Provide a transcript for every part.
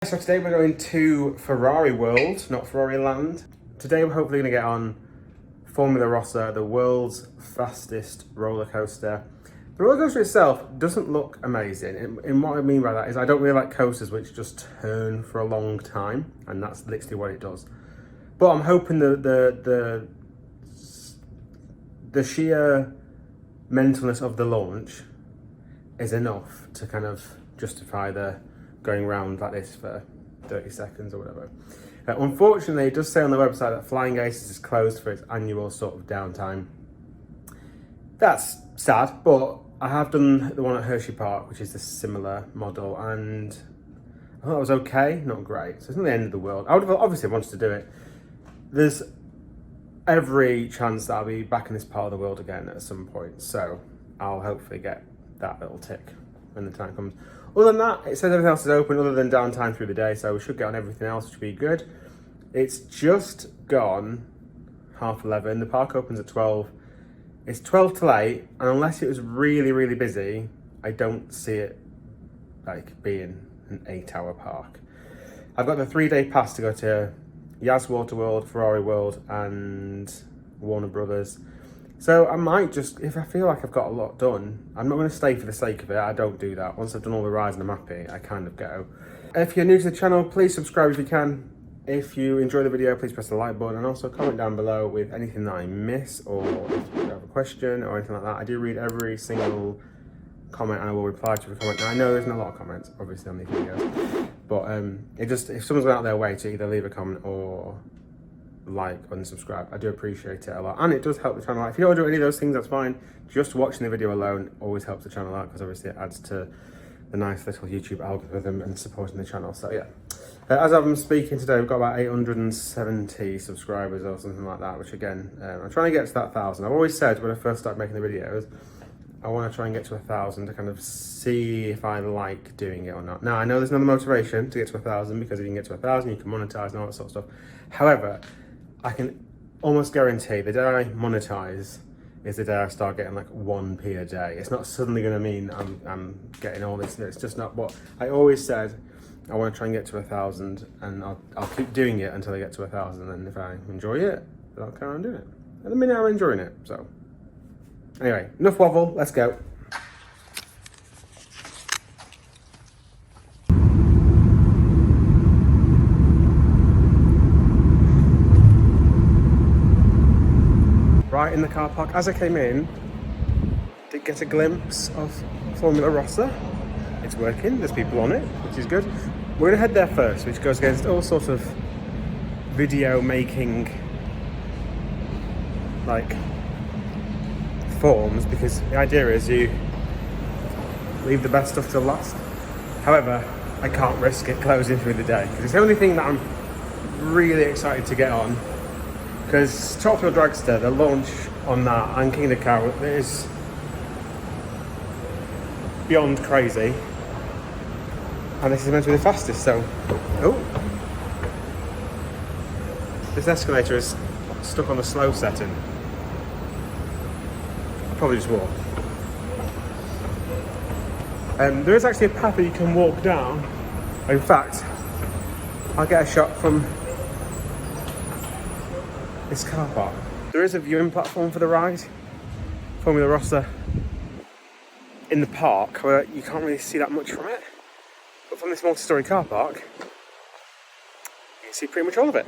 So today we're going to Ferrari World, not Ferrari Land. Today we're hopefully going to get on Formula Rossa, the world's fastest roller coaster. The roller coaster itself doesn't look amazing. And what I mean by that is I don't really like coasters which just turn for a long time, and that's literally what it does. But I'm hoping the sheer mentalness of the launch is enough to kind of justify the going round like this for 30 seconds or whatever. Unfortunately, it does say on the website that Flying Aces is closed for its annual sort of downtime. That's sad, but I have done the one at Hershey Park, which is the similar model, and I thought it was okay, not great. So it's not the end of the world. I would have obviously wanted to do it. There's every chance that I'll be back in this part of the world again at some point, so I'll hopefully get that little tick when the time comes. Other than that, it says everything else is open other than downtime through the day, so we should get on everything else, which would be good. It's just gone 11:30. The park opens at 12. It's 12 till 8, and unless it was really, really busy, I don't see it like being an 8-hour park. I've got the 3-day pass to go to Yas Water World, Ferrari World, and Warner Brothers. So I might just, if I feel like I've got a lot done, I'm not going to stay for the sake of it. I don't do that. Once I've done all the rides and I'm happy, I kind of go. If you're new to the channel, please subscribe if you can. If you enjoy the video, please press the like button, and also comment down below with anything that I miss, or if you have a question or anything like that. I do read every single comment and I will reply to the comment. Now I know there's not a lot of comments, obviously, on these videos, but if someone's gone out their way to either leave a comment or like and subscribe, I do appreciate it a lot, and it does help the channel out. If you don't do any of those things, that's fine. Just watching the video alone always helps the channel out, because obviously it adds to the nice little YouTube algorithm and supporting the channel. So yeah, as I'm speaking today, we've got about 870 subscribers or something like that, which again, I'm trying to get to that 1,000. I've always said when I first started making the videos, I want to try and get to 1,000 to kind of see if I like doing it or not. Now I know there's another motivation to get to 1,000, because if you can get to 1,000, you can monetize and all that sort of stuff. However, I can almost guarantee the day I monetize is the day I start getting like 1p a day. It's not suddenly going to mean I'm getting all this. It's just not what I always said. I want to try and get to 1,000, and I'll keep doing it until I get to 1,000. And if I enjoy it, then I'll carry on doing it. At the minute, I'm enjoying it. So anyway, enough waffle. Let's go. Right in the car park. As I came in, did get a glimpse of Formula Rossa. It's working, there's people on it, which is good. We're gonna head there first, which goes against all sorts of video making like forms, because the idea is you leave the best stuff till last. However, I can't risk it closing through the day, because it's the only thing that I'm really excited to get on. Because Top Fuel Dragster, the launch on that and King of the Cow is beyond crazy, and this is meant to be the fastest. So, oh, this escalator is stuck on the slow setting. I'll probably just walk. There is actually a path that you can walk down. In fact, I'll get a shot from this car park. There is a viewing platform for the ride, Formula Rossa, in the park, where you can't really see that much from it. But from this multi-storey car park, you can see pretty much all of it.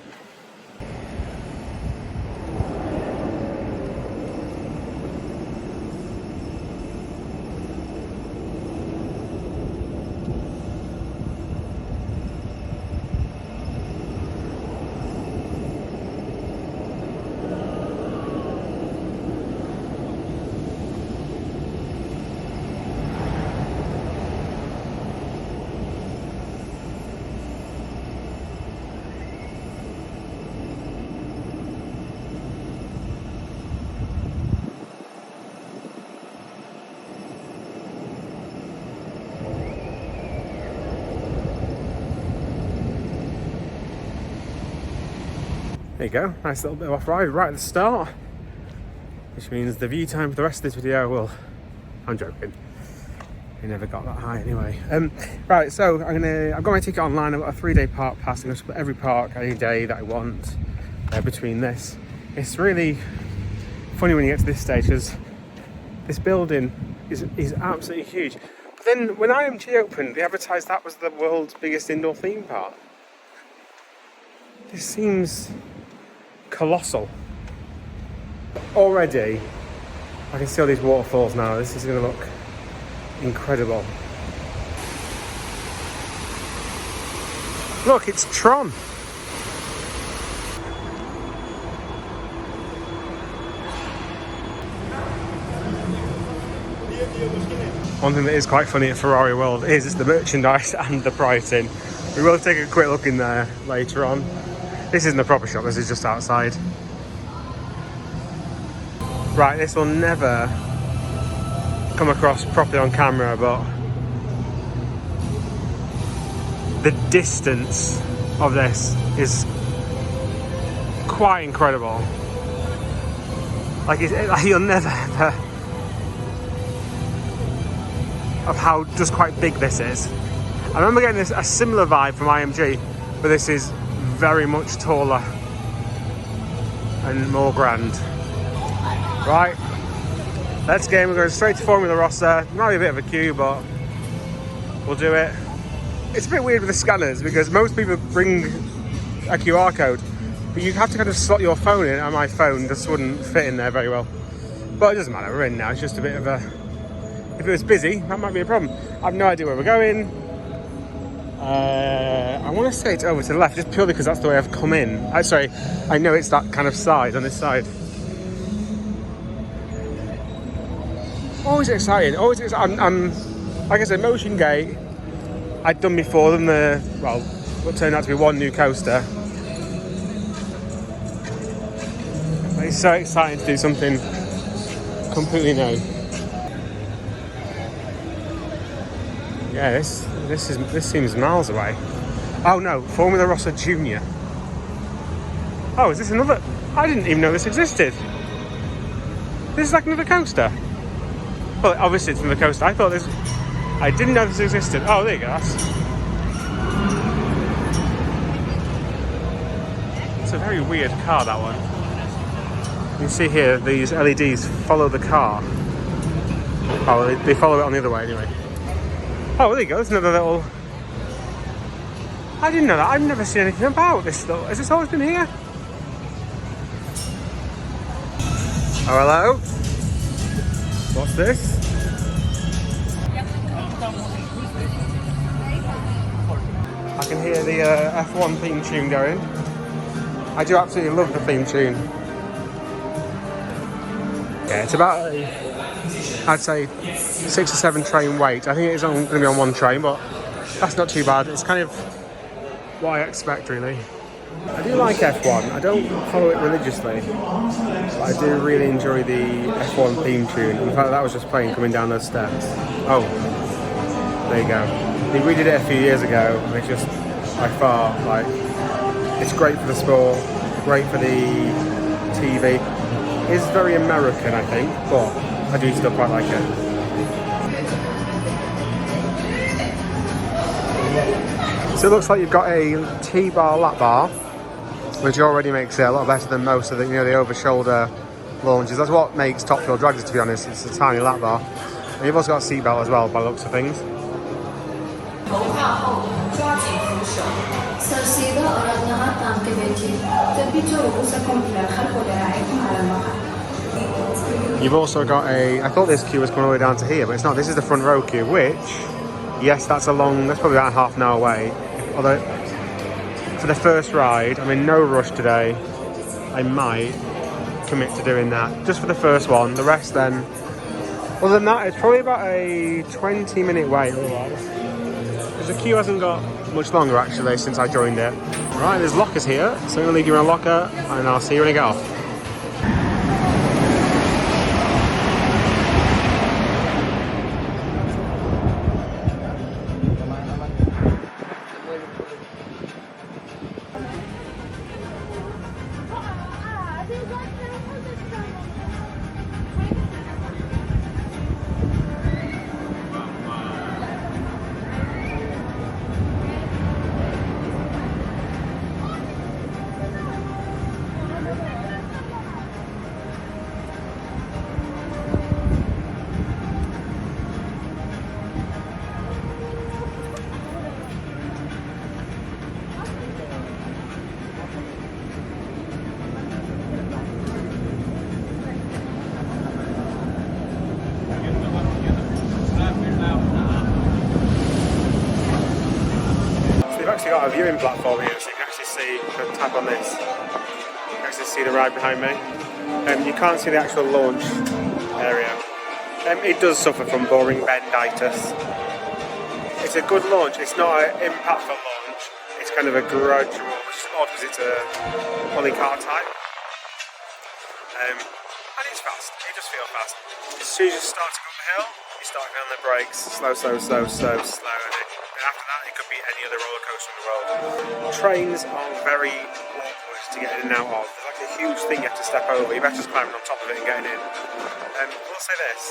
There you go, nice little bit of off-ride right at the start, which means the view time for the rest of this video will, I'm joking, It never got that high anyway. Right, so I've got my ticket online. I've got a 3-day park pass. I'm going to put every park any day that I want between this. It's really funny when you get to this stage because this building is absolutely huge. But then when IMG opened, they advertised that was the world's biggest indoor theme park. This seems colossal. Already, I can see all these waterfalls now. This is going to look incredible. Look, it's Tron. One thing that is quite funny at Ferrari World is the merchandise and the pricing. We will take a quick look in there later on. This isn't a proper shop, this is just outside. Right, this will never come across properly on camera, but the distance of this is quite incredible. Like, you'll never ever of how just quite big this is. I remember getting a similar vibe from IMG, but this is very much taller and more grand. Right, let's go. We're going straight to Formula Rossa. Might be a bit of a queue, but we'll do it. It's a bit weird with the scanners because most people bring a QR code, but you have to kind of slot your phone in, and my phone just wouldn't fit in there very well. But it doesn't matter, we're in now. It's just a bit of a... If it was busy, that might be a problem. I have no idea where we're going. I want to say it's over to the left, just purely because that's the way I've come in. Sorry, I know it's that kind of side, on this side. Always excited, always excited. I'm like I said, Motion Gate, I'd done before them, what turned out to be one new coaster. But it's so exciting to do something completely new. Yeah, this seems miles away. Oh no, Formula Rossa Junior. Oh, is this another? I didn't even know this existed. This is like another coaster. Well, obviously it's another coaster. I didn't know this existed. Oh, there you go. It's a very weird car, that one. You can see here, these LEDs follow the car. Oh, they follow it on the other way anyway. Oh, there you go. There's another little... I didn't know that. I've never seen anything about this though. Has this always been here? Oh, hello? What's this? I can hear the F1 theme tune going. I do absolutely love the theme tune. Yeah, it's about, I'd say, 6 or 7 train wait. I think it is going to be on one train, but that's not too bad. It's kind of what I expect, really. I do like F1. I don't follow it religiously, but I do really enjoy the F1 theme tune. In fact, that was just playing coming down those steps. Oh, there you go. They redid it a few years ago, and it's just, by far, like, it's great for the sport, great for the TV. It's very American, I think, but I do still quite like it. So it looks like you've got a T-bar lap bar, which already makes it a lot better than most of the, the over-shoulder launches. That's what makes Top Fuel Drags, to be honest. It's a tiny lap bar. And you've also got a seatbelt as well, by the looks of things. You've also got I thought this queue was coming all the way down to here, but it's not. This is the front row queue, which, yes, that's probably about half an hour away. Although, for the first ride, I'm in no rush today. I might commit to doing that, just for the first one. The rest then, other than that, it's probably about a 20-minute wait otherwise. Because the queue hasn't got much longer, actually, since I joined it. Right, there's lockers here, so I'm going to leave you in a locker, and I'll see you when I get off. got a viewing platform here, so you can actually see, tap on this, you can actually see the ride behind me. You can't see the actual launch area. It does suffer from boring benditis. It's a good launch, it's not an impactful launch, it's kind of a gradual, which is odd because it's a polycar type. And it's fast, it does feel fast. As soon as you start to go up the hill, you start going on the brakes, slow, slow, slow, slow, slow, and after that it could be any other roller coaster in the world. Trains are very awkward to get in and out of. There's like a huge thing you have to step over, you're better just climbing on top of it and getting in. I will say this,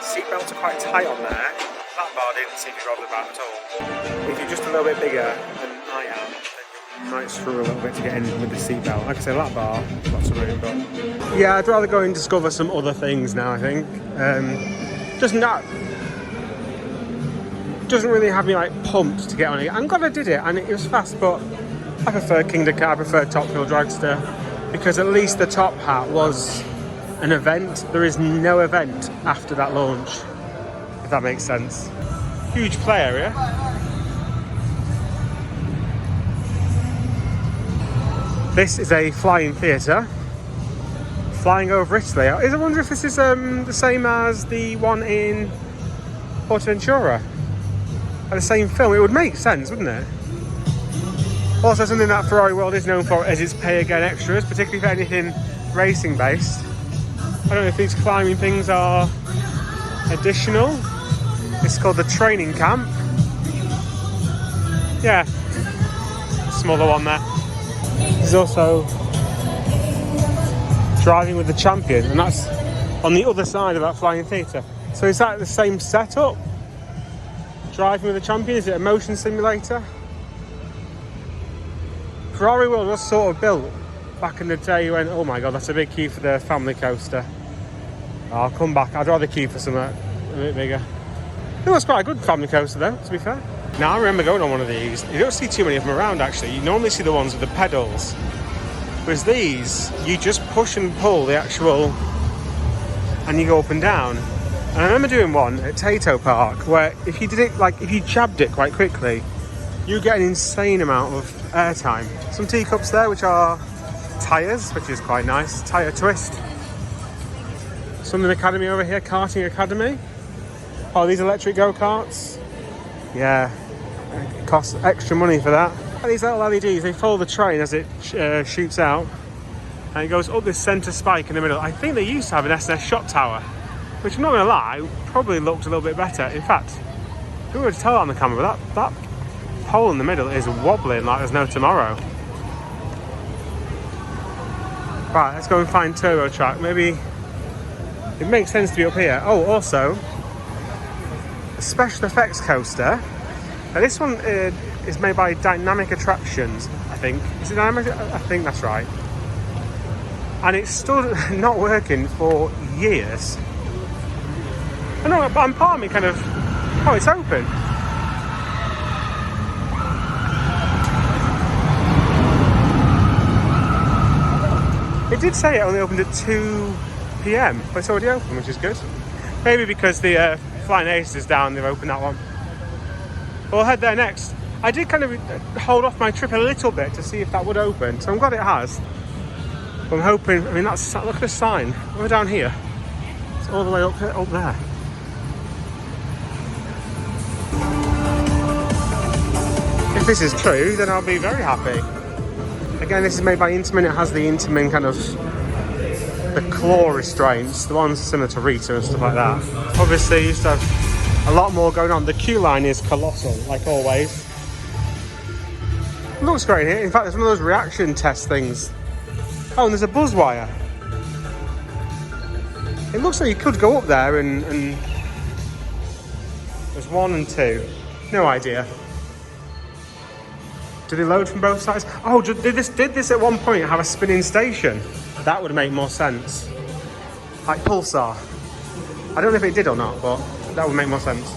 seatbelts are quite tight on there. That bar didn't seem to drop the back at all. If you're just a little bit bigger than I am, then you might struggle a little bit to get in with the seatbelt. Like I say, that bar, lots of room, but yeah, I'd rather go and discover some other things now, I think. Just not, doesn't really have me like pumped to get on it. I'm glad I did it, and it was fast, but I prefer Kingda Car, I prefer Top Fuel Dragster, because at least the top hat was an event. There is no event after that launch, if that makes sense. Huge play area. This is a flying theatre, flying over Italy. I wonder if this is the same as the one in Portaventura, the same film. It would make sense, wouldn't it? Also, something that Ferrari World is known for is its pay again extras, particularly for anything racing based. I don't know if these climbing things are additional. It's called the training camp. Yeah, smaller one there. There's also driving with the champion, and that's on the other side of that flying theatre. So is that the same setup? Driving with the champion, is it a motion simulator? Ferrari World was sort of built back in the day when, oh my god, that's a big queue for the family coaster. I'll come back, I'd rather queue for something a bit bigger. It was quite a good family coaster though, to be fair. Now I remember going on one of these. You don't see too many of them around actually. You normally see the ones with the pedals. Whereas these, you just push and pull the actual, and you go up and down. And I remember doing one at Tato Park where if you did it, like if you jabbed it quite quickly, you get an insane amount of airtime. Some teacups there which are tyres, which is quite nice. Tyre twist. Something Academy over here, Karting Academy. Oh, these electric go-karts. Yeah, it costs extra money for that. These little LEDs, they follow the train as it shoots out. And it goes up this centre spike in the middle. I think they used to have an SS shot tower, which I'm not going to lie, probably looked a little bit better. In fact, who would tell on the camera, that pole in the middle is wobbling like there's no tomorrow. Right, let's go and find Turbo Track. Maybe it makes sense to be up here. Oh, also, a special effects coaster. Now this one is made by Dynamic Attractions, I think. Is it Dynamic? I think that's right. And it's still not working for years. I know, but I'm part of me kind of, oh, it's open. It did say it only opened at 2 PM, but it's already open, which is good. Maybe because the Flying Ace is down, they've opened that one. We'll head there next. I did kind of hold off my trip a little bit to see if that would open, so I'm glad it has. I'm hoping, I mean, that's, look at the sign. We're down here. It's all the way up there. If this is true, then I'll be very happy. Again, this is made by Intamin. It has the Intamin kind of, the claw restraints, the ones similar to Rita and stuff like that. Obviously, you used to have a lot more going on. The queue line is colossal, like always. It looks great here. In fact, there's one of those reaction test things. Oh, and there's a buzz wire. It looks like you could go up there and there's 1 and 2. No idea. Do they load from both sides? Oh, did this at one point have a spinning station? That would make more sense. Like Pulsar. I don't know if it did or not, but that would make more sense.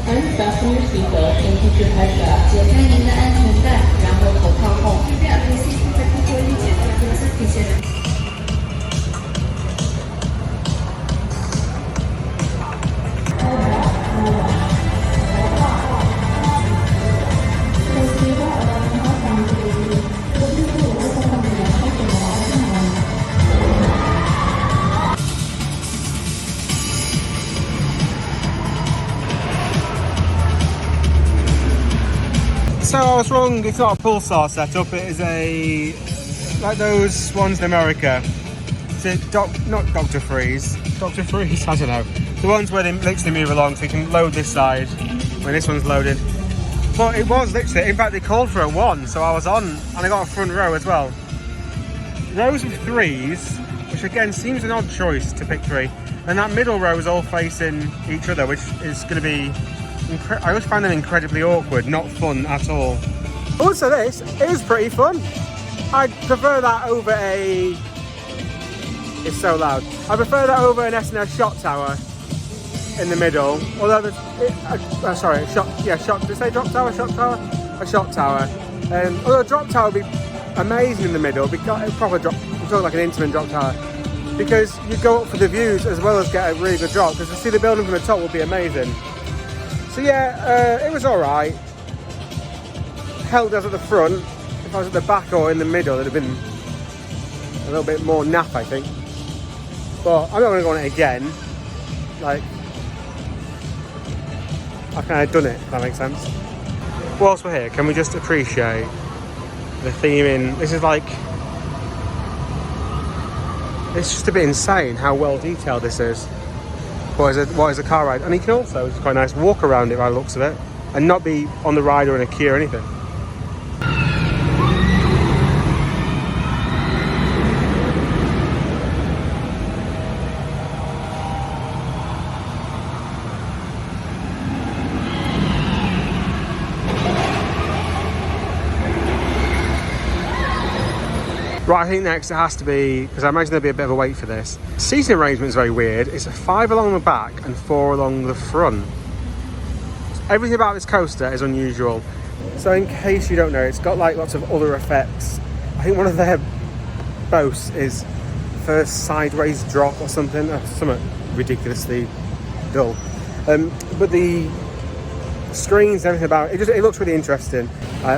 Unfasten your seatbelt and keep your head up. 解开您的安全带，然后头靠后。这样可以系在不可以解开的这些人。So I was wrong, it's not a pulsar setup, it is a, like those ones in America. Is it not Dr. Freeze? Dr. Freeze? I don't know. The ones where they literally move along, so you can load this side when this one's loaded. But it was literally, in fact they called for a 1, so I was on, and I got a front row as well. Rows of 3s, which again seems an odd choice to pick 3. And that middle row is all facing each other, which is going to be, I always find them incredibly awkward, not fun at all. Also this is pretty fun. I'd prefer that over a, it's so loud. I prefer that over an S&S shot tower in the middle. Although sorry, shot, did I say drop tower, shot tower? A shot tower. Although a drop tower would be amazing in the middle, because a proper drop, I'm talking like an intimate drop tower. Because you go up for the views as well as get a really good drop, because to see the building from the top would be amazing. So yeah, it was alright. Held us at the front. If I was at the back or in the middle, it'd have been a little bit more naff, I think. But I'm not going to go on it again. Like, I've kind of done it, if that makes sense. Whilst we're here, can we just appreciate the theming? This is like, it's just a bit insane how well detailed this is. What is a car ride? And you can also, it's quite nice, walk around it by the looks of it and not be on the ride or in a queue or anything. Right, I think next it has to be, because I imagine there'll be a bit of a wait for this. Seating arrangement is very weird. It's 5 along the back and 4 along the front. Everything about this coaster is unusual. So in case you don't know, it's got like lots of other effects. I think one of their boasts is first sideways drop or something. Something ridiculously dull. But the screens and everything about it, it looks really interesting.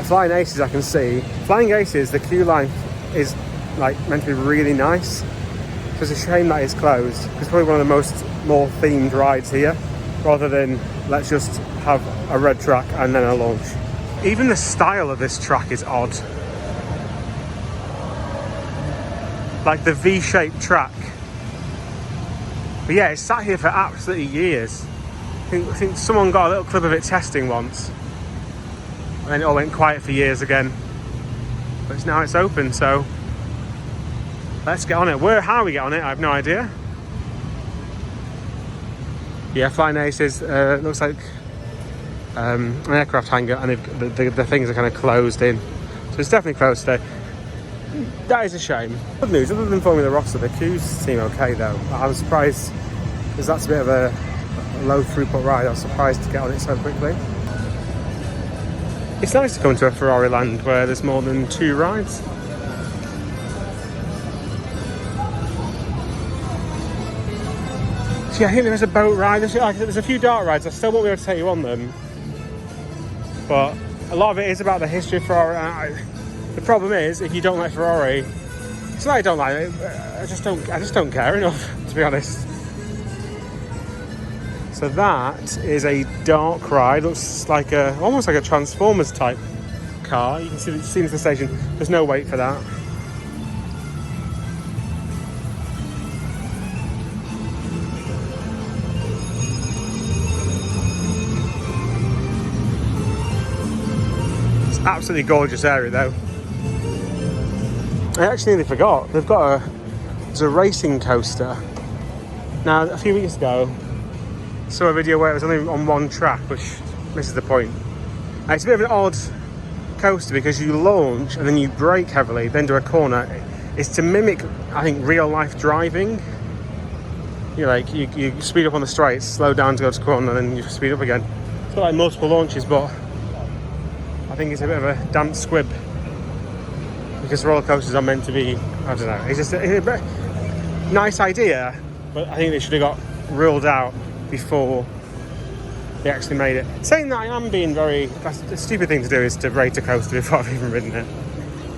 Flying Aces, I can see. Flying Aces, the queue line is like meant to be really nice. So it's a shame that it's closed. It's probably one of the more themed rides here, rather than let's just have a red track and then a launch. Even the style of this track is odd. Like the V-shaped track. But yeah, it's sat here for absolutely years. I think someone got a little clip of it testing once, and then it all went quiet for years again. But now it's open, so let's get on it. How we get on it, I have no idea. Yeah, Flying Aces looks like an aircraft hangar, and the things are kind of closed in, so it's definitely closed today. That is a shame. Good news, other than Formula Rossa, the queues seem okay though. I was surprised, because that's a bit of a low throughput ride. I was surprised to get on it so quickly. It's nice to come to a Ferrari land where there's more than 2 rides. So yeah, I think there is a boat ride. There's a few dark rides. I still won't be able to take you on them. But a lot of it is about the history of Ferrari. The problem is, if you don't like Ferrari, it's not I don't like it. I just don't care enough, to be honest. So that is a dark ride. Looks like almost like a Transformers type car. You can see the scenes of the station. There's no wait for that. It's absolutely gorgeous area though. I actually nearly forgot. There's a racing coaster. Now, a few weeks ago, I saw a video where it was only on one track, which misses the point. It's a bit of an odd coaster because you launch and then you brake heavily, then do a corner. It's to mimic, I think, real life driving. You speed up on the straights, slow down to go to corner, and then you speed up again. It's got like multiple launches, but I think it's a bit of a damp squib. Because roller coasters are meant to be, I don't know, it's just a nice idea, but I think they should have got ruled out before they actually made it. Saying that, I am being that's the stupid thing to do, is to rate a coaster before I've even ridden it.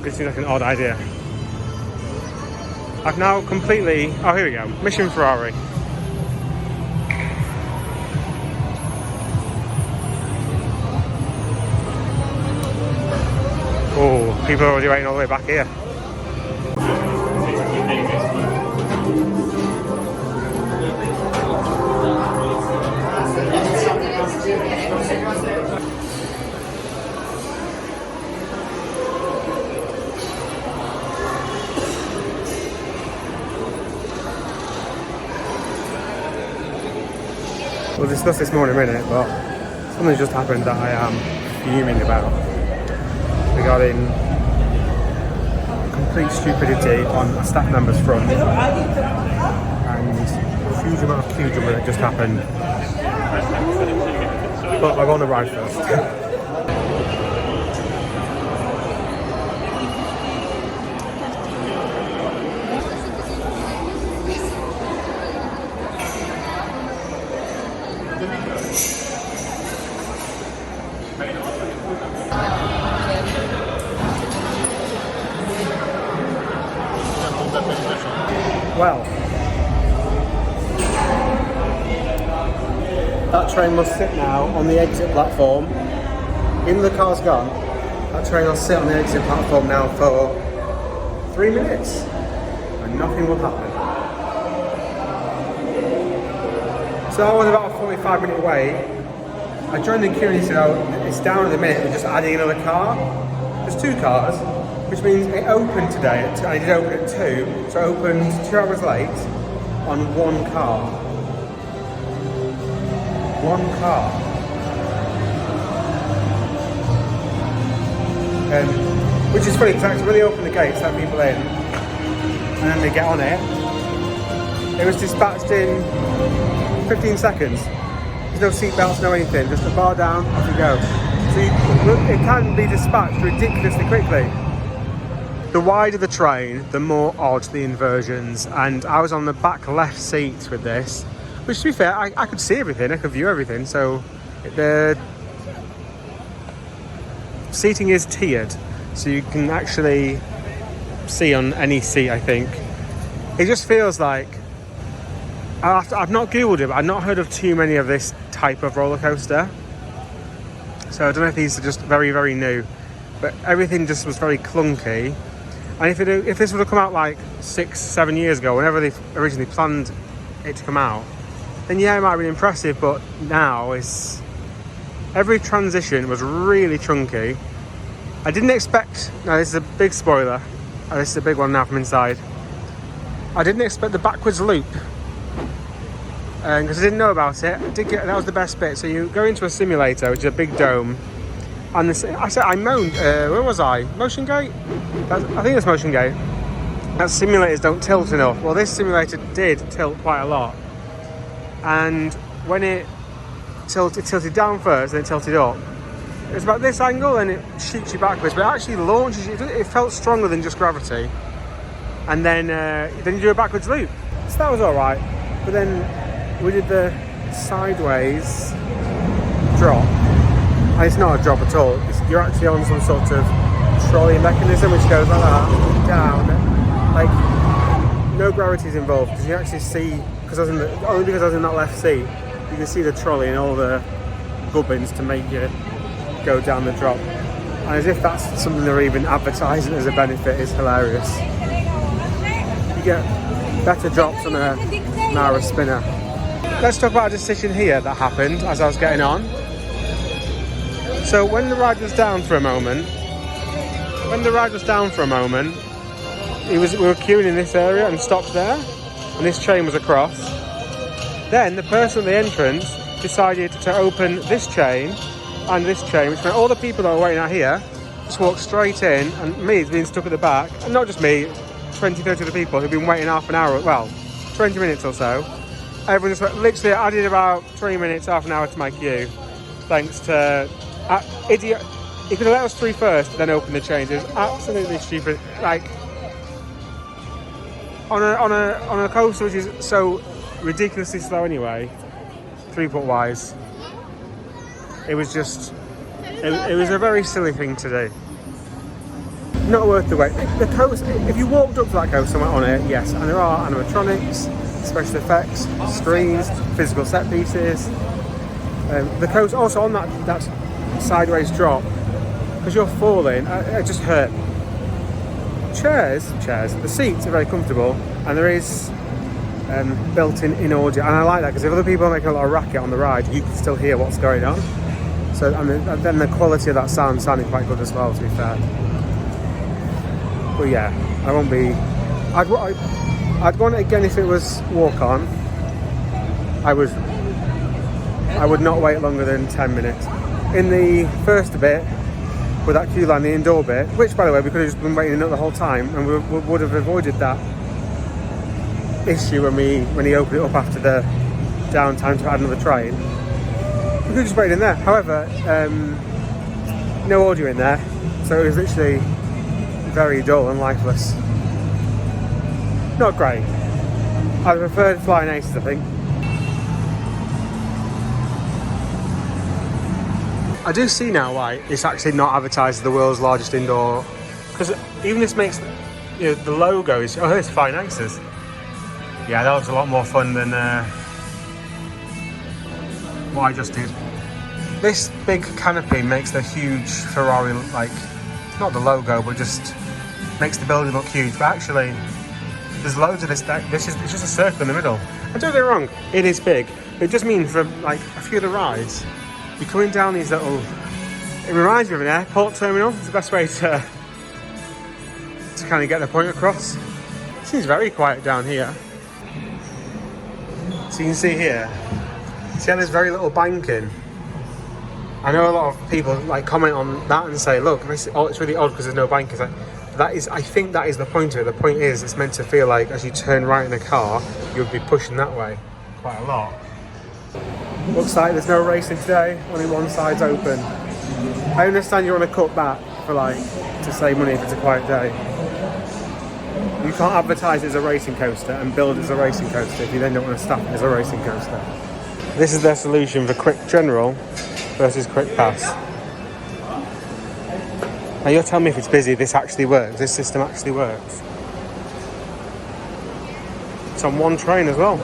It seems like an odd idea. I've now completely, oh here we go, Mission Ferrari. People are already waiting all the way back here. We'll discuss this more in a minute, but something just happened that I am fuming about regarding complete stupidity on a staff member's front and huge amount of queue jumping that just happened. But I want to ride first. Well, that train must sit now on the exit platform. Even though the car's gone, that train will sit on the exit platform now for 3 minutes and nothing will happen. So I was about a 45-minute wait. I joined the queue and he said, oh, it's down at the minute, we're just adding another car. There's 2 cars, which means it opened today, I did open at 2, so it opened 2 hours late on 1 car. 1 car. Which is funny, because actually when they open the gates, let people in, and then they get on it, it was dispatched in 15 seconds. There's no seat belts, no anything, just a bar down, off you go. So it can be dispatched ridiculously quickly. The wider the train, the more odd the inversions, and I was on the back left seat with this, which to be fair, I could see everything, I could view everything, so the seating is tiered, so you can actually see on any seat, I think. It just feels like, I've not googled it, but I've not heard of too many of this type of roller coaster, so I don't know if these are just very, very new, but everything just was very clunky. And if this would have come out like 6-7 years ago, whenever they originally planned it to come out, then yeah, it might have been impressive, but now every transition was really chunky. I didn't expect, now this is a big spoiler, this is a big one now from inside. I didn't expect the backwards loop, because I didn't know about it. That was the best bit. So you go into a simulator, which is a big dome, and I moaned, where was I? Motion Gate? I think it's Motion Gate. That simulators don't tilt enough. Well, this simulator did tilt quite a lot. And when it tilted down first, then it tilted up. It was about this angle and it shoots you backwards, but it actually launches you. It felt stronger than just gravity. And then you do a backwards loop. So that was all right. But then we did the sideways drop. And it's not a drop at all. You're actually on some sort of trolley mechanism which goes like that, down. Like, no gravity is involved because you actually see, only because I was in that left seat, you can see the trolley and all the gubbins to make you go down the drop. And as if that's something they're even advertising as a benefit is hilarious. You get better drops on a narrow spinner. Let's talk about a decision here that happened as I was getting on. So when the ride was down for a moment, we were queuing in this area and stopped there, and this train was across. Then the person at the entrance decided to open this chain and this chain, which meant all the people that were waiting out here just walked straight in, and me being stuck at the back, and not just me, 20-30 other people who've been waiting half an hour, well, 20 minutes or so. Everyone just literally added about 20 minutes, half an hour to my queue, thanks to idiot. He could have let us through first, then open the chains. It was absolutely stupid. Like, on a coaster which is so ridiculously slow anyway, throughput wise, it was just, it was a very silly thing to do. Not worth the wait. The coaster, if you walked up to that coaster and went on it, yes, and there are animatronics, special effects, screens, physical set pieces. The coaster also on that sideways drop, because you're falling, it just hurt. the seats are very comfortable, and there is built-in audio, and I like that because if other people are making a lot of racket on the ride, you can still hear what's going on. So and then the quality of that sound sounding quite good as well, to be fair. But yeah, I won't be. I'd want it again if it was walk-on. I would not wait longer than 10 minutes. In the first bit, with that queue line, the indoor bit, which by the way we could have just been waiting the whole time, and we would have avoided that issue when he opened it up after the downtime to add another train. We could have just waited in there. However, no audio in there, so it was literally very dull and lifeless. Not great. I preferred Flying Aces, I think. I do see now why it's actually not advertised as the world's largest indoor, because even this makes, you know, the logo is, oh, it's Flying Aces. Yeah, that was a lot more fun than what I just did. This big canopy makes the huge Ferrari look like, not the logo, but just makes the building look huge. But actually, there's loads of this deck. It's just a circle in the middle. And don't get me wrong, it is big. It just means for like a few of the rides, you're coming down these little. It reminds me of an airport terminal. It's the best way to kind of get the point across. It seems very quiet down here. So you can see here. See how there's very little banking. I know a lot of people like comment on that and say, look, it's really odd because there's no banking. I think that is the point of it. The point is it's meant to feel like as you turn right in the car, you'll be pushing that way quite a lot. Looks like there's no racing today, only one side's open. I understand you want to cut back for to save money if it's a quiet day. You can't advertise it as a racing coaster and build it as a racing coaster if you then don't want to staff it as a racing coaster. This is their solution for Quick General versus Quick Pass. Now you're telling me if it's busy, this actually works, this system actually works. It's on one train as well.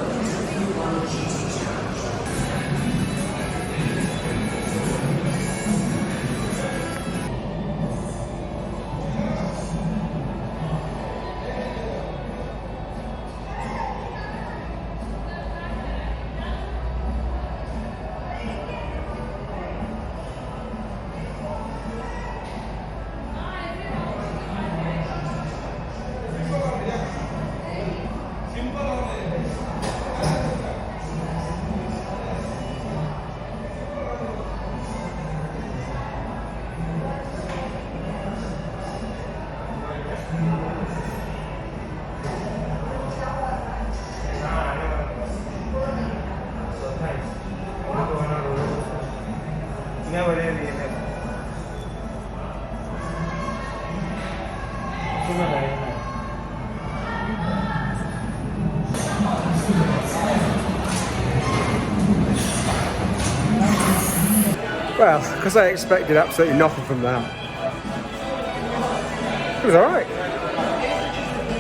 Well, because I expected absolutely nothing from that. It was alright.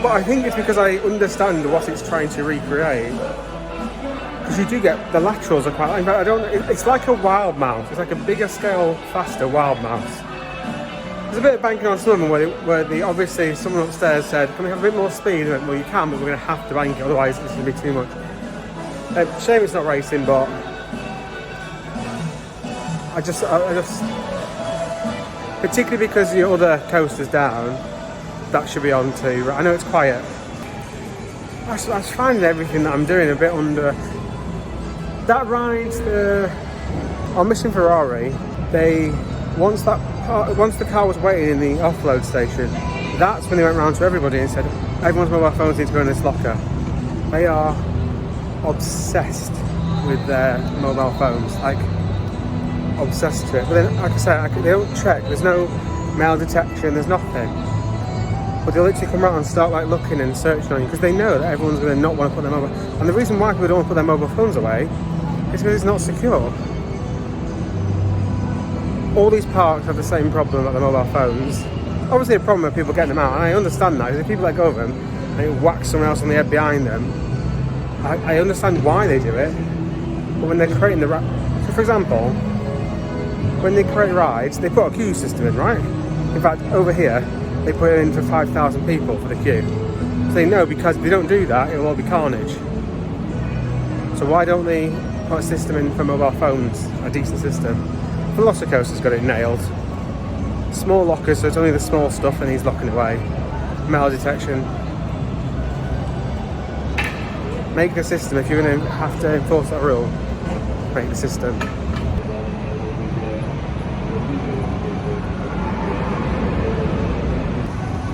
But I think it's because I understand what it's trying to recreate. Because you do get, the laterals are quite, in fact, it's like a wild mouse. It's like a bigger scale, faster wild mouse. There's a bit of banking on some of them where obviously someone upstairs said, can we have a bit more speed? I went, well, you can, but we're going to have to bank it, otherwise it's going to be too much. Shame it's not racing, but I just, particularly because the other coaster's down, that should be on too. I know it's quiet. I was finding everything that I'm doing a bit under. That ride on Mission Ferrari, once the car was waiting in the offload station, that's when they went round to everybody and said, everyone's mobile phones need to go in this locker. They are obsessed with their mobile phones. Obsessed to it, but then, like I said, they don't check. There's no mail detection. There's nothing. But they'll literally come around and start looking and searching on you because they know that everyone's going to not want to put their mobile. And the reason why people don't want to put their mobile phones away is because it's not secure. All these parks have the same problem about their mobile phones. Obviously, a problem with people getting them out, and I understand that. If people let go of them and it whacks someone else on the head behind them, I understand why they do it. But when they're creating the so for example, when they create rides, they put a queue system in, right? In fact, over here, they put it in for 5,000 people for the queue. So they know, because if they don't do that, it will all be carnage. So why don't they put a system in for mobile phones, a decent system? Velocicoaster's got it nailed. Small lockers, so it's only the small stuff and he's locking away. Metal detection. Make the system, if you're going to have to enforce that rule, make the system.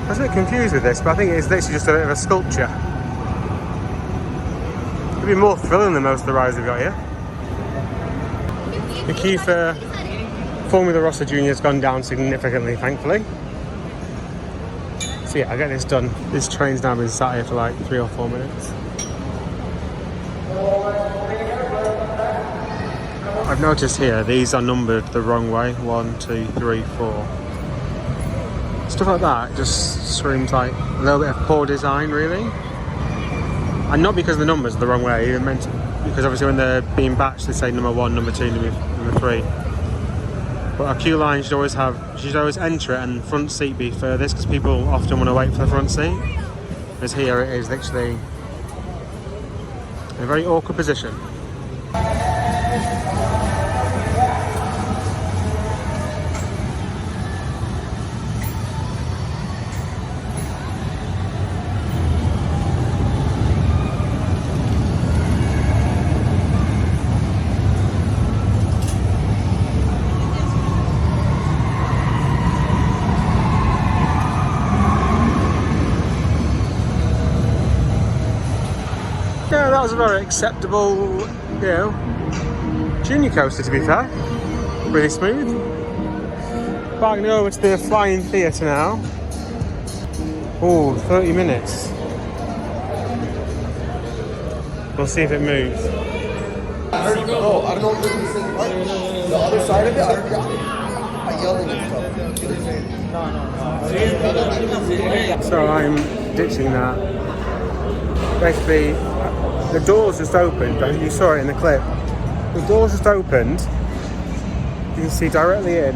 I was a bit confused with this, but I think it's literally just a bit of a sculpture. It'd be more thrilling than most of the rides we've got here. The queue for Formula Rossa Junior has gone down significantly, thankfully. So yeah, I'll get this done. This train's now been sat here for like 3 or 4 minutes. I've noticed here, these are numbered the wrong way. 1, 2, 3, 4. Stuff like that just screams like a little bit of poor design, really. And not because the numbers are the wrong way, even meant to, because obviously when they're being batched, they say number 1, number 2, number 3. But a queue line should always enter it and front seat be furthest, because people often want to wait for the front seat. Whereas here it is literally in a very awkward position. Yeah, that was a very acceptable, junior coaster, to be fair. Really smooth. Backing over to the flying theatre now. Oh, 30 minutes. We'll see if it moves. I don't know if this is right. The other side of it, I yelling and stuff. So I'm ditching that. Basically, the doors just opened. I think you saw it in the clip. The doors just opened. You can see directly in.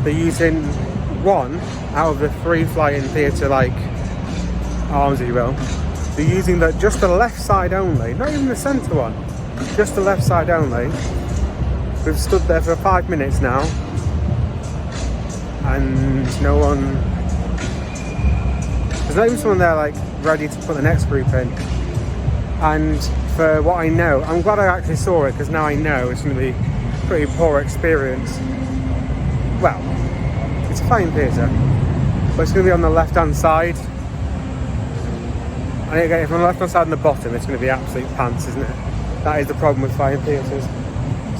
They're using 1 out of the 3 flying theatre arms, if you will. They're using just the left side only, not even the centre one. Just the left side only. We've stood there for 5 minutes now, and no one. There's not even someone there ready to put the next group in. And for what I know, I'm glad I actually saw it, because now I know it's going to be a pretty poor experience. Well, it's a flying theatre, but it's going to be on the left hand side. And again, if on the left hand side and the bottom, it's going to be absolute pants, isn't it? That is the problem with flying theatres.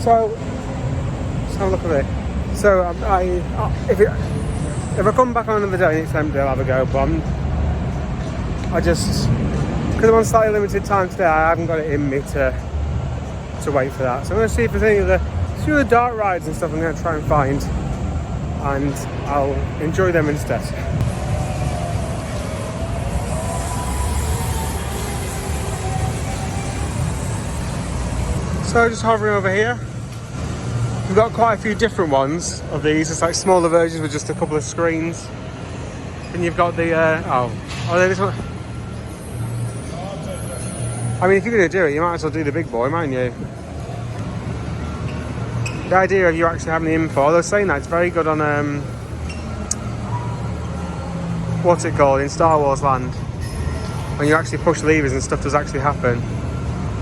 So, let's have a look at it. So if I come back on another day and it's empty, I'll have a go. But because I'm on slightly limited time today, I haven't got it in me to wait for that. So I'm going to see if there's any of the dark rides and stuff I'm going to try and find, and I'll enjoy them instead. So just hovering over here, we've got quite a few different ones of these. It's like smaller versions with just a couple of screens. And you've got the this one. I mean, if you're going to do it, you might as well do the big boy, mightn't you? The idea of you actually having the info, although saying that, it's very good on what's it called, in Star Wars Land, when you actually push levers and stuff does actually happen.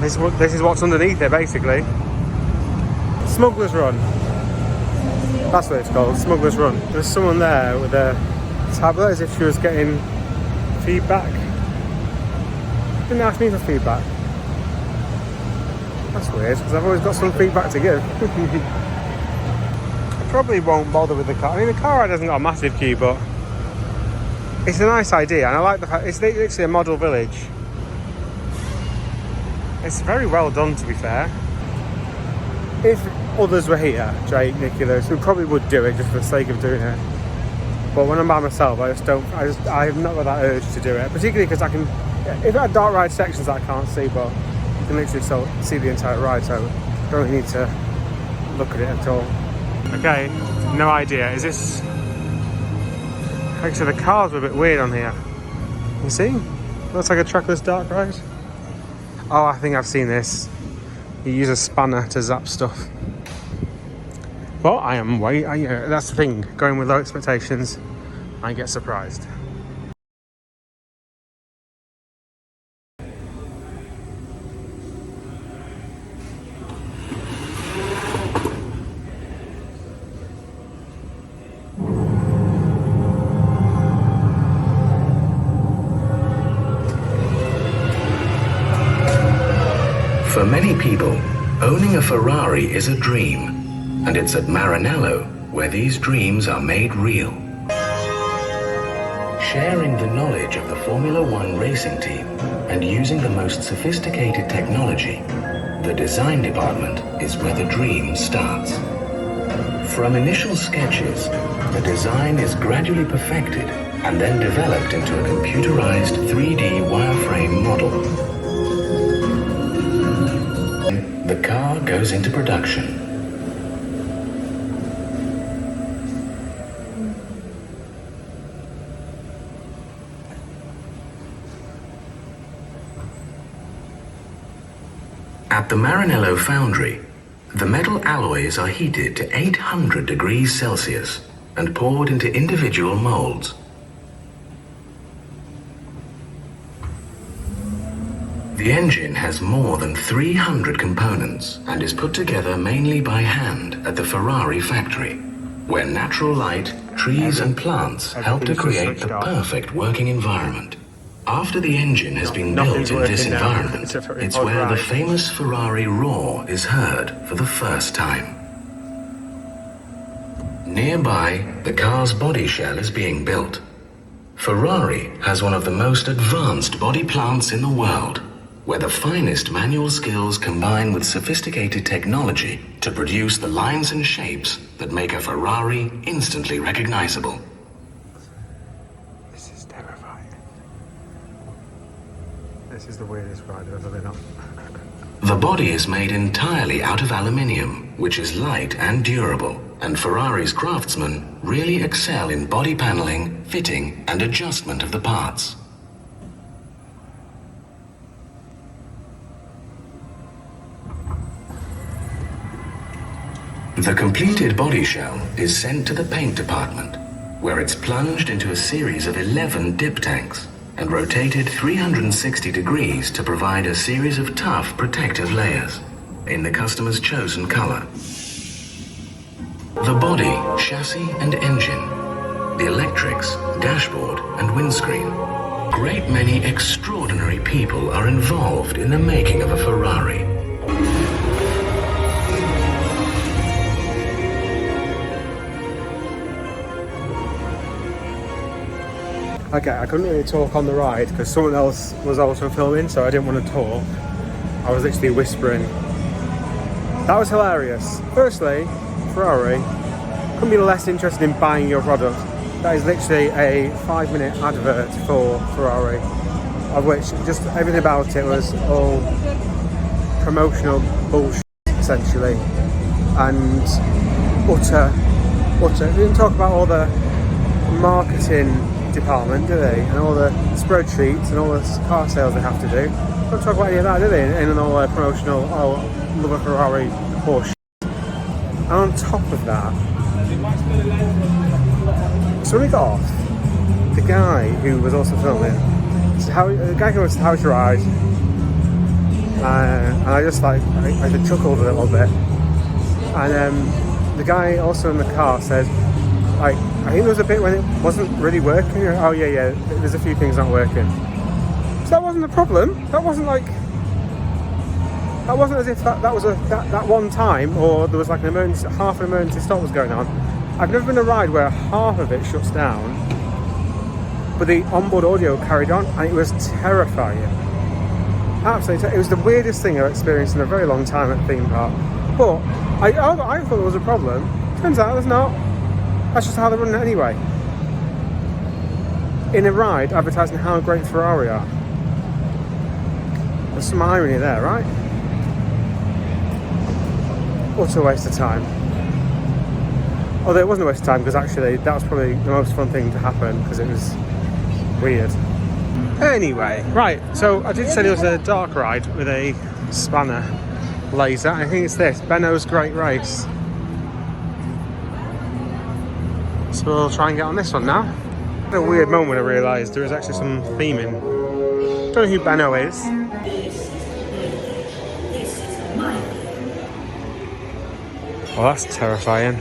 This is what's underneath it, basically. Smuggler's Run. That's what it's called, Smuggler's Run. There's someone there with a tablet as if she was getting feedback. Didn't ask me for feedback. That's weird, because I've always got some feedback to give. I probably won't bother with the car. I mean, the car ride hasn't got a massive queue, but it's a nice idea, and I like the fact it's literally a model village. It's very well done, to be fair. If others were here, Jake, Nicholas, we probably would do it just for the sake of doing it. But when I'm by myself, I have not got that urge to do it. Particularly because if I had dark ride sections that I can't see, but you can literally see the entire ride, so I don't really need to look at it at all. Okay, no idea. Is this Actually, the cars were a bit weird on here. You see? Looks like a trackless dark ride. Oh, I think I've seen this. You use a spanner to zap stuff. Well, that's the thing. Going with low expectations, I get surprised. For many people, owning a Ferrari is a dream, and it's at Maranello where these dreams are made real. Sharing the knowledge of the Formula One racing team and using the most sophisticated technology, the design department is where the dream starts. From initial sketches, the design is gradually perfected and then developed into a computerized 3D wireframe model. The car goes into production. At the Maranello foundry, the metal alloys are heated to 800 degrees Celsius and poured into individual molds. The engine has more than 300 components and is put together mainly by hand at the Ferrari factory, where natural light, trees and plants help to create the perfect working environment. After the engine has been built in this environment, it's where the famous Ferrari roar is heard for the first time. Nearby, the car's body shell is being built. Ferrari has one of the most advanced body plants in the world, where the finest manual skills combine with sophisticated technology to produce the lines and shapes that make a Ferrari instantly recognizable. This is terrifying. This is the weirdest ride I've ever been on. The body is made entirely out of aluminium, which is light and durable, and Ferrari's craftsmen really excel in body paneling, fitting, and adjustment of the parts. The completed body shell is sent to the paint department, where it's plunged into a series of 11 dip tanks and rotated 360 degrees to provide a series of tough protective layers in the customer's chosen color. The body, chassis and engine, the electrics, dashboard and windscreen. Great many extraordinary people are involved in the making of a Ferrari. Okay, I couldn't really talk on the ride because someone else was also filming, so I didn't want to talk. I was literally whispering. That was hilarious. Firstly, Ferrari couldn't be less interested in buying your product. That is literally a 5-minute advert for Ferrari, of which just everything about it was all promotional bullshit, essentially, and utter. They didn't talk about all the marketing department, do they? And all the spreadsheets and all the car sales they have to do. They don't talk about any of that, do they? In all their promotional, love a Ferrari, Porsche. And on top of that, so when we got off, the guy who was also filming said, how's your ride? And I just I chuckled a little bit. And the guy also in the car said, I think there was a bit when it wasn't really working. Oh yeah, there's a few things not working. So that wasn't a problem. That wasn't as if that was that one time, or there was like an emergency, half an emergency stop was going on. I've never been on a ride where half of it shuts down, but the onboard audio carried on, and it was terrifying. Absolutely, it was the weirdest thing I've experienced in a very long time at a theme park. But I thought there was a problem. Turns out there's not. That's just how they run it anyway. In a ride advertising how great Ferrari are. There's some irony there, right? What a waste of time. Although it wasn't a waste of time, because actually that was probably the most fun thing to happen, because it was weird. Anyway, right, so I did say there was a dark ride with a spanner laser. I think it's this, Benno's Great Race. So we'll try and get on this one now. A weird moment when I realised there was actually some theming. Don't know who Benno is. Oh, that's terrifying.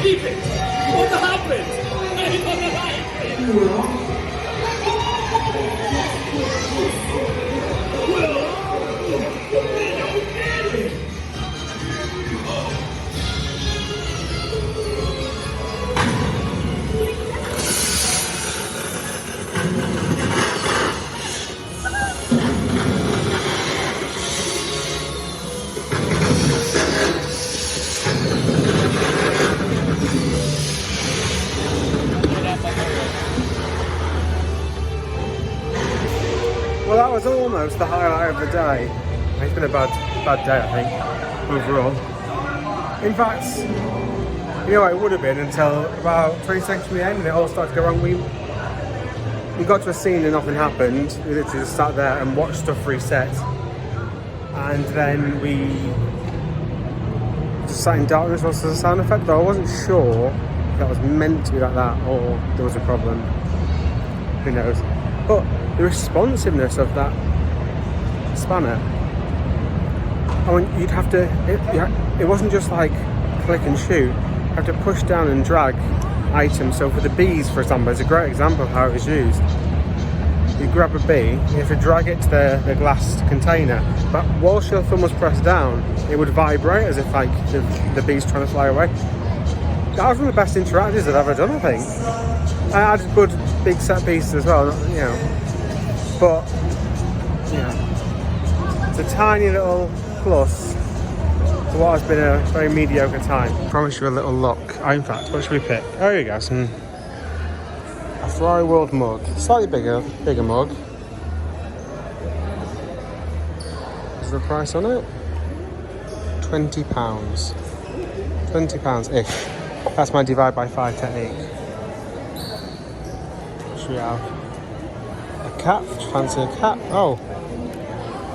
keep it. What happened? Well, that was almost the highlight of the day. It's been a bad day, I think, overall. In fact, you know, it would have been until about 20 seconds from the end and it all started to go wrong. We got to a scene and nothing happened. We literally just sat there and watched stuff reset. And then we just sat in darkness whilst there was a sound effect, though I wasn't sure if that was meant to be like that or there was a problem. Who knows? But the responsiveness of that spanner, I mean, you'd have to, it wasn't just like click and shoot, you have to push down and drag items. So for the bees, for example, it's a great example of how it was used. You grab a bee, you have to drag it to the glass container, but whilst your thumb was pressed down, it would vibrate as if like the bee's trying to fly away. That was one of the best interactives I've ever done, I think. I added good big set pieces as well, you know, but you know, it's a tiny little plus to what has been a very mediocre time. I promise you a little look. In fact, what should we pick? Oh, here you go, a Ferrari World mug, slightly bigger mug. Is there a price on it? £20. £20-ish. That's my divide by 5 technique. We have a cap. Fancy a cap? Oh,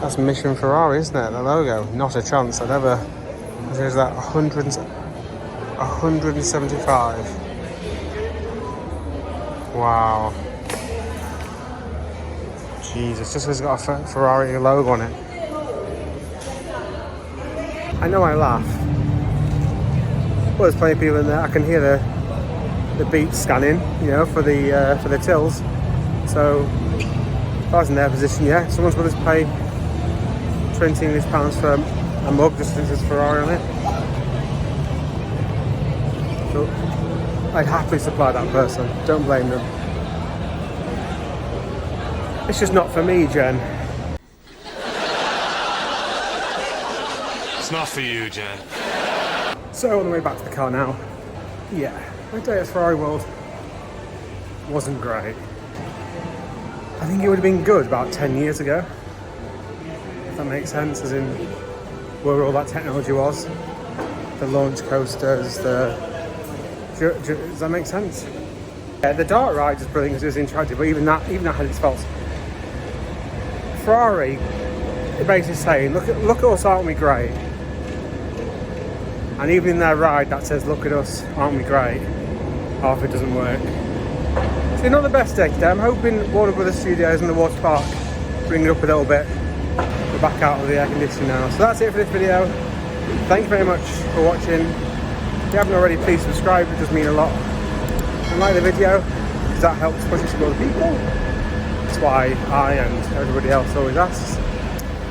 that's Mission Ferrari, isn't it? The logo. Not a chance. I'd ever. What is that? 175. Wow. Jesus, just because it's got a Ferrari logo on it. I know I laugh. Well, there's plenty of people in there. I can hear the beat scanning, you know, for the tills. So if I was in their position, yeah, someone's willing to pay £20 for a mug just because there's Ferrari on it. So I'd happily supply that person. Don't blame them. It's just not for me, Jen. It's not for you, Jen. So on the way back to the car now. Yeah. My day at Ferrari World wasn't great. I think it would have been good about 10 years ago, if that makes sense, as in where all that technology was. The launch coasters, does that make sense? Yeah, the dart ride is brilliant because it was interactive, but even that had its faults. Ferrari, it basically saying, look at us, aren't we great? And even in their ride that says, look at us, aren't we great? Half it doesn't work. So not the best day today. I'm hoping Warner Brothers Studios and the water park bring it up a little bit. We're back out of the air conditioning now. So that's it for this video. Thank you very much for watching. If you haven't already, please subscribe. It does mean a lot. And like the video, because that helps push it to other people. That's why I and everybody else always asks.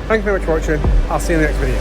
Thank you very much for watching. I'll see you in the next video.